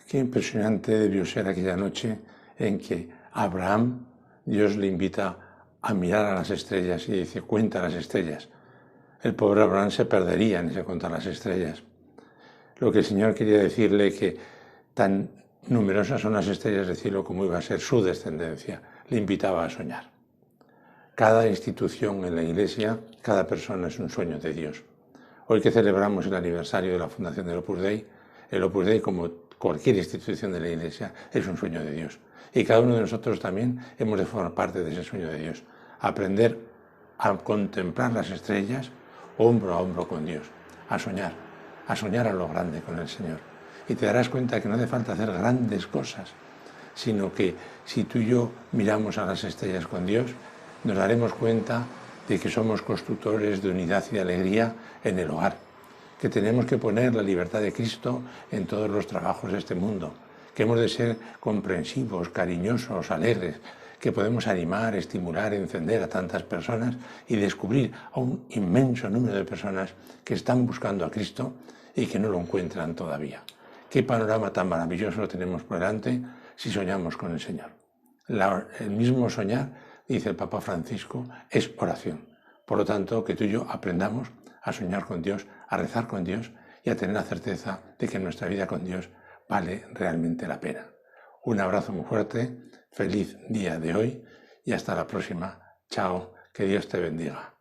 Qué impresionante debió ser aquella noche en que Abraham, Dios le invita a mirar a las estrellas y dice, cuenta las estrellas. El pobre Abraham se perdería en ese contar las estrellas. Lo que el Señor quería decirle que tan numerosas son las estrellas del cielo como iba a ser su descendencia, le invitaba a soñar. Cada institución en la Iglesia, cada persona es un sueño de Dios. Hoy que celebramos el aniversario de la fundación del Opus Dei, el Opus Dei, como cualquier institución de la Iglesia, es un sueño de Dios. Y cada uno de nosotros también hemos de formar parte de ese sueño de Dios. Aprender a contemplar las estrellas hombro a hombro con Dios, a soñar a lo grande con el Señor. Y te darás cuenta que no hace falta hacer grandes cosas, sino que si tú y yo miramos a las estrellas con Dios, nos daremos cuenta de que somos constructores de unidad y de alegría en el hogar, que tenemos que poner la libertad de Cristo en todos los trabajos de este mundo, que hemos de ser comprensivos, cariñosos, alegres, que podemos animar, estimular, encender a tantas personas y descubrir a un inmenso número de personas que están buscando a Cristo y que no lo encuentran todavía. Qué panorama tan maravilloso tenemos por delante si soñamos con el Señor. El mismo soñar, dice el Papa Francisco, es oración. Por lo tanto, que tú y yo aprendamos a soñar con Dios, a rezar con Dios y a tener la certeza de que nuestra vida con Dios vale realmente la pena. Un abrazo muy fuerte, feliz día de hoy y hasta la próxima. Chao, que Dios te bendiga.